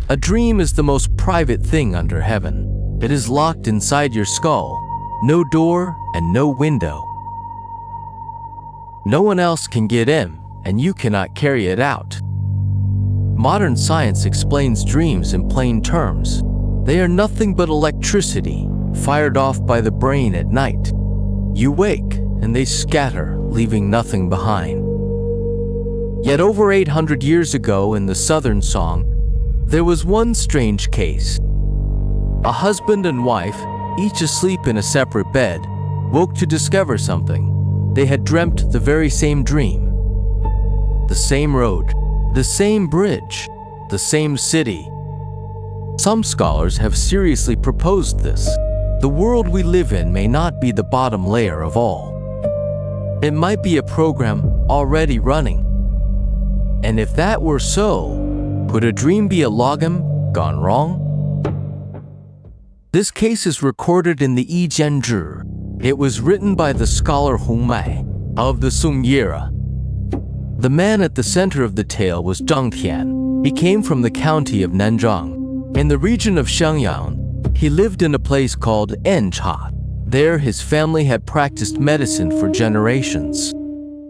A dream is the most private thing under heaven. It is locked inside your skull, no door and no window. No one else can get in, and you cannot carry it out. Modern science explains dreams in plain terms. They are nothing but electricity, fired off by the brain at night. You wake, and they scatter, leaving nothing behind. Yet over 800 years ago in the Southern Song, there was one strange case. A husband and wife, each asleep in a separate bed, woke to discover something. They had dreamt the very same dream. The same road, the same bridge, the same city. Some scholars have seriously proposed this. The world we live in may not be the bottom layer of all. It might be a program already running. And if that were so, could a dream be a logam gone wrong? This case is recorded in the Yijian Zhi. It was written by the scholar Hong Mai of the Song era. The man at the center of the tale was Zhang Tian. He came from the county of Nanzhang. In the region of Xiangyang, he lived in a place called Encha. There, his family had practiced medicine for generations.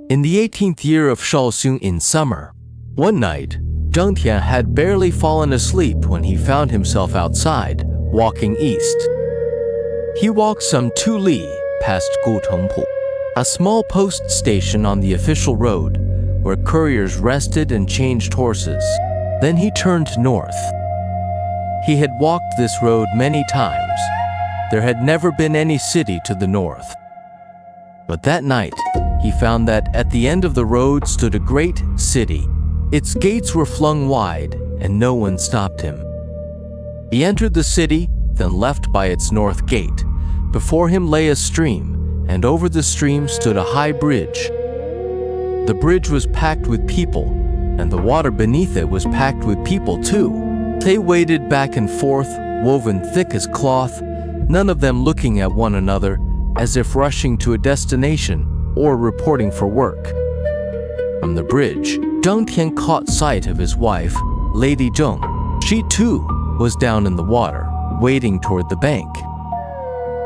In the 18th year of Shaoxing in summer, one night, Zhang Tian had barely fallen asleep when he found himself outside, walking east. He walked some 2 li past Gutengpu, a small post station on the official road where couriers rested and changed horses. Then he turned north. He had walked this road many times. There had never been any city to the north. But that night, he found that at the end of the road stood a great city. Its gates were flung wide, and no one stopped him. He entered the city, then left by its north gate. Before him lay a stream, and over the stream stood a high bridge. The bridge was packed with people, and the water beneath it was packed with people too. They waded back and forth, woven thick as cloth, none of them looking at one another, as if rushing to a destination or reporting for work. From the bridge, Zhang Tian caught sight of his wife, Lady Zheng. She too was down in the water, wading toward the bank.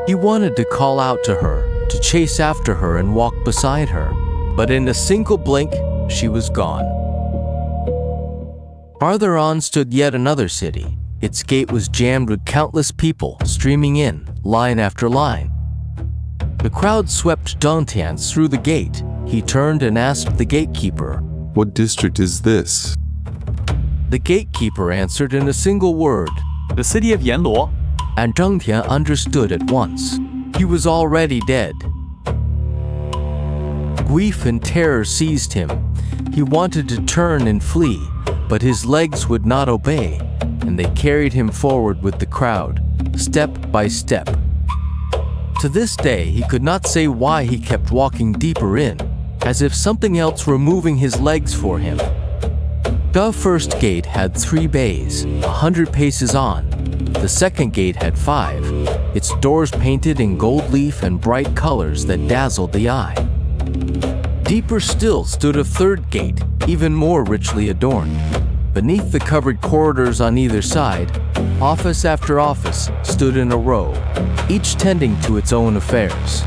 He wanted to call out to her, to chase after her and walk beside her, but in a single blink, she was gone. Farther on stood yet another city. Its gate was jammed with countless people streaming in, line after line. The crowd swept Zhang Tian through the gate. He turned and asked the gatekeeper, "What district is this?" The gatekeeper answered in a single word, "The city of Yanluo." And Zhang Tian understood at once. He was already dead. Grief and terror seized him. He wanted to turn and flee, but his legs would not obey, and they carried him forward with the crowd, step by step. To this day, he could not say why he kept walking deeper in, as if something else were moving his legs for him. The first gate had 3 bays, 100 paces on. The second gate had 5, its doors painted in gold leaf and bright colors that dazzled the eye. Deeper still stood a third gate, even more richly adorned. Beneath the covered corridors on either side, office after office stood in a row, each tending to its own affairs.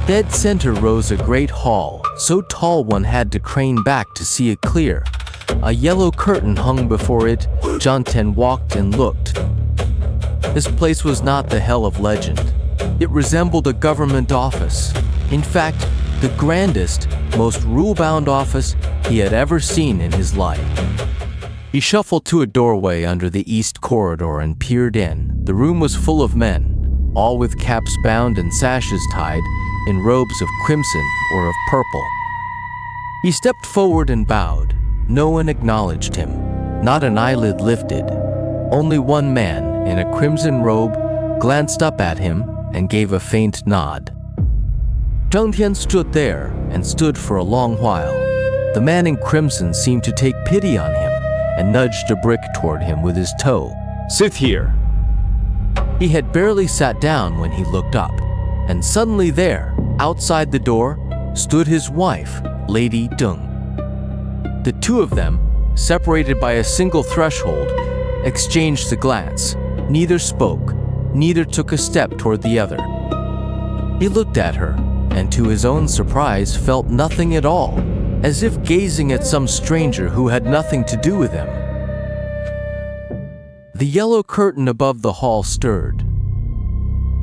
Dead center rose a great hall, so tall one had to crane back to see it clear. A yellow curtain hung before it. Zhang Tian walked and looked. This place was not the hell of legend. It resembled a government office. In fact, the grandest, most rule-bound office he had ever seen in his life. He shuffled to a doorway under the east corridor and peered in. The room was full of men, all with caps bound and sashes tied, in robes of crimson or of purple. He stepped forward and bowed. No one acknowledged him. Not an eyelid lifted. Only one man, in a crimson robe, glanced up at him and gave a faint nod. Zhang Tian stood there and stood for a long while. The man in crimson seemed to take pity on him and nudged a brick toward him with his toe. "Sit here." He had barely sat down when he looked up, and suddenly there, outside the door, stood his wife, Lady Zheng. The two of them, separated by a single threshold, exchanged a glance. Neither spoke, neither took a step toward the other. He looked at her, and to his own surprise felt nothing at all, as if gazing at some stranger who had nothing to do with him. The yellow curtain above the hall stirred.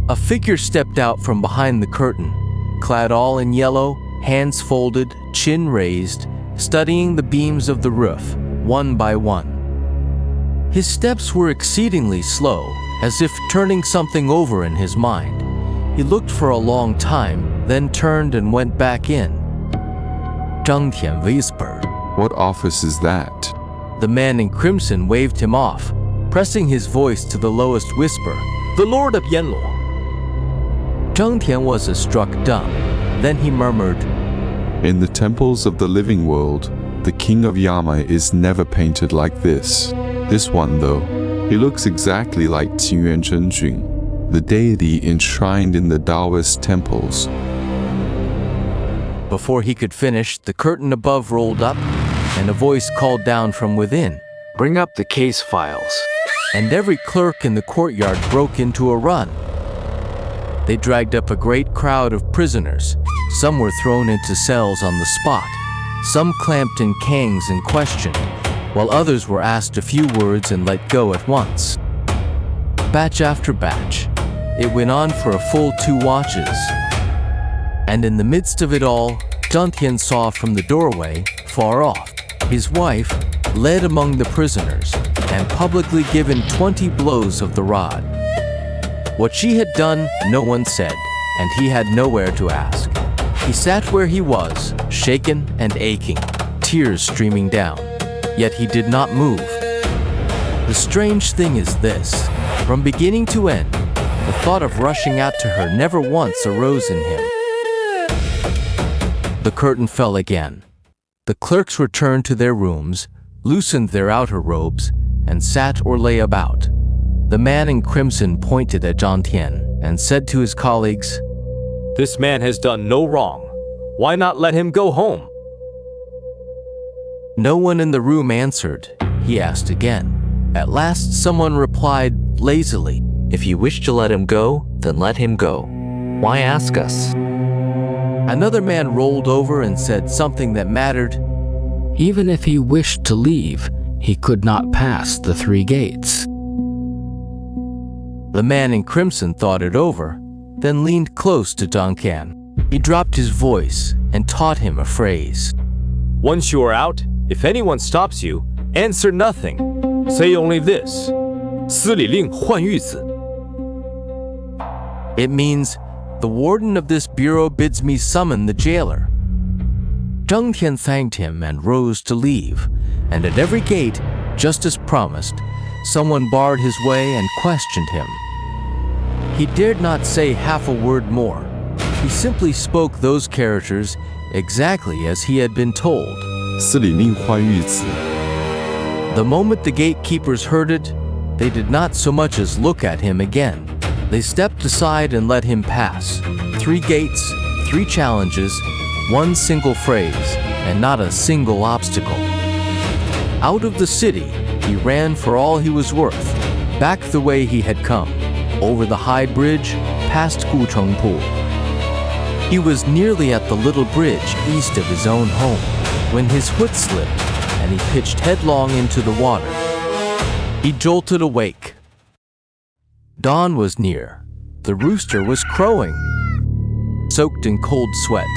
A figure stepped out from behind the curtain, clad all in yellow, hands folded, chin raised, studying the beams of the roof, one by one. His steps were exceedingly slow, as if turning something over in his mind. He looked for a long time, then turned and went back in. Zhang Tian whispered. What office is that? The man in crimson waved him off, pressing his voice to the lowest whisper. The Lord of Yanluo. Zhang Tian was struck dumb. Then he murmured, In the temples of the living world, the king of Yama is never painted like this. This one, though, he looks exactly like Yijian Zhi, the deity enshrined in the Taoist temples. Before he could finish, the curtain above rolled up, and a voice called down from within, Bring up the case files. and every clerk in the courtyard broke into a run. They dragged up a great crowd of prisoners. Some were thrown into cells on the spot. Some clamped in cangs and questioned, while others were asked a few words and let go at once. Batch after batch, it went on for a full 2 watches. And in the midst of it all, Zhang Tian saw from the doorway, far off, his wife, led among the prisoners, and publicly given 20 blows of the rod. What she had done, no one said, and he had nowhere to ask. He sat where he was, shaken and aching, tears streaming down, yet he did not move. The strange thing is this: from beginning to end, the thought of rushing out to her never once arose in him. The curtain fell again. The clerks returned to their rooms, loosened their outer robes, and sat or lay about. The man in crimson pointed at Zhang Tian and said to his colleagues, This man has done no wrong. Why not let him go home? No one in the room answered. He asked again. At last someone replied lazily, If you wish to let him go, then let him go. Why ask us? Another man rolled over and said something that mattered. Even if he wished to leave, he could not pass the 3 gates. The man in crimson thought it over, then leaned close to Zhang Tian. He dropped his voice and taught him a phrase. Once you are out, if anyone stops you, answer nothing. Say only this. 司礼令换玉子. It means, the warden of this bureau bids me summon the jailer. Zhang Tian thanked him and rose to leave, and at every gate, just as promised, someone barred his way and questioned him. He dared not say half a word more. He simply spoke those characters exactly as he had been told. 司礼令换玉子. The moment the gatekeepers heard it, they did not so much as look at him again. They stepped aside and let him pass. 3 gates, 3 challenges, 1 single phrase, and not a single obstacle. Out of the city, he ran for all he was worth, back the way he had come, over the high bridge, past Gucheng Pool. He was nearly at the little bridge east of his own home, when his foot slipped, and he pitched headlong into the water. He jolted awake. Dawn was near. The rooster was crowing. Soaked in cold sweat,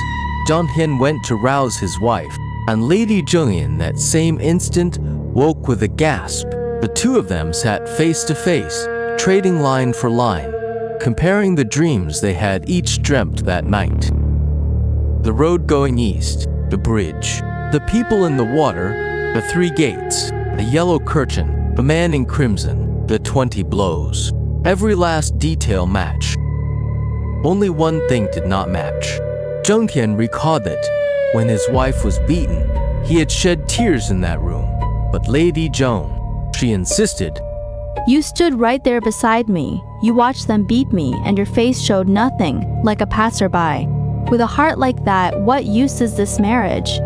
Zhang Tian went to rouse his wife, and Lady Zheng in that same instant woke with a gasp. The 2 of them sat face to face, trading line for line, comparing the dreams they had each dreamt that night. The road going east, the bridge, the people in the water, the 3 gates, the yellow curtain, the man in crimson, the 20 blows. Every last detail matched. Only one thing did not match. Zhang Tian recalled that, when his wife was beaten, he had shed tears in that room. But Lady Zheng, she insisted, You stood right there beside me. You watched them beat me, and your face showed nothing, like a passerby. With a heart like that, what use is this marriage?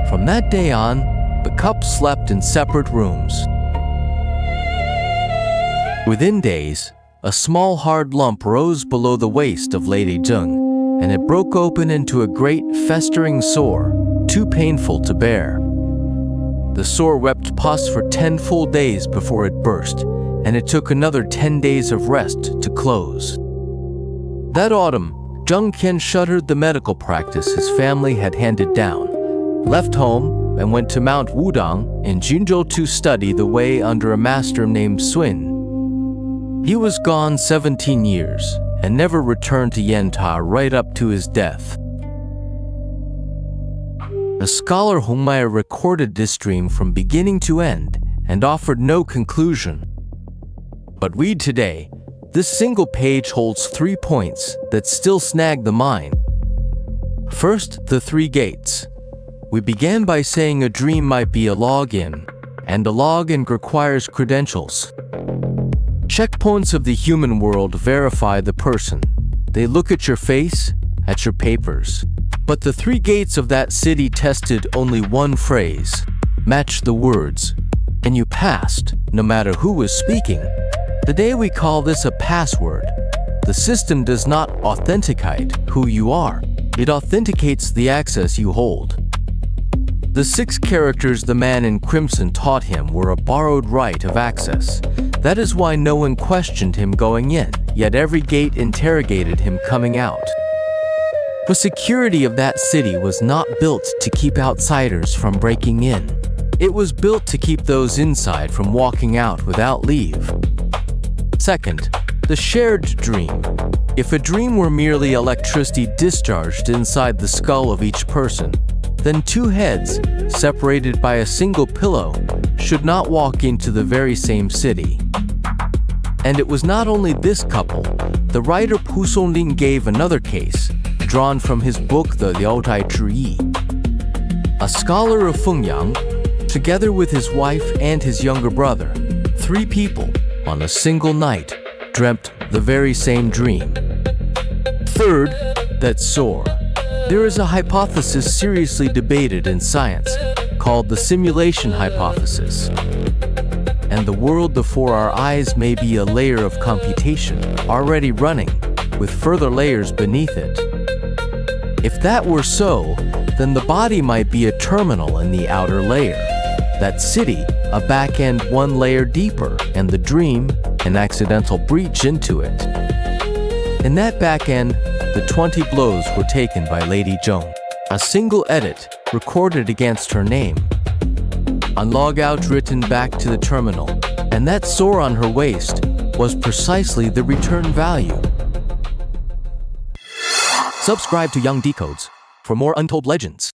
From that day on, the couple slept in separate rooms. Within days, a small hard lump rose below the waist of Lady Zheng, and it broke open into a great festering sore, too painful to bear. The sore wept pus for 10 full days before it burst, and it took another 10 days of rest to close. That autumn, Zheng Qian shuttered the medical practice his family had handed down, left home, and went to Mount Wudang in Junzhou to study the way under a master named Sun. He was gone 17 years and never returned to Yenta right up to his death. A scholar Hongmai recorded this dream from beginning to end and offered no conclusion. But read today, this single page holds 3 points that still snag the mind. First, the 3 gates. We began by saying a dream might be a login, and a login requires credentials. Checkpoints of the human world verify the person. They look at your face, at your papers. But the 3 gates of that city tested only one phrase, match the words, and you passed, no matter who was speaking. Today we call this a password. The system does not authenticate who you are. It authenticates the access you hold. The 6 characters the man in crimson taught him were a borrowed right of access. That is why no one questioned him going in, yet every gate interrogated him coming out. The security of that city was not built to keep outsiders from breaking in. It was built to keep those inside from walking out without leave. Second, the shared dream. If a dream were merely electricity discharged inside the skull of each person, then 2 heads, separated by a single pillow, should not walk into the very same city. And it was not only this couple. The writer Pu Songling gave another case, drawn from his book The Liaotai Zhi. A scholar of Fengyang, together with his wife and his younger brother, 3 people, on a single night, dreamt the very same dream. Third, that sore. There is a hypothesis seriously debated in science, called the simulation hypothesis. And the world before our eyes may be a layer of computation, already running, with further layers beneath it. If that were so, then the body might be a terminal in the outer layer, that city, a back-end 1 layer deeper, and the dream, an accidental breach into it. In that back-end, the 20 blows were taken by Lady Zheng, a single edit recorded against her name. On logout written back to the terminal, and that sore on her waist was precisely the return value. Subscribe to Young Decodes for more untold legends.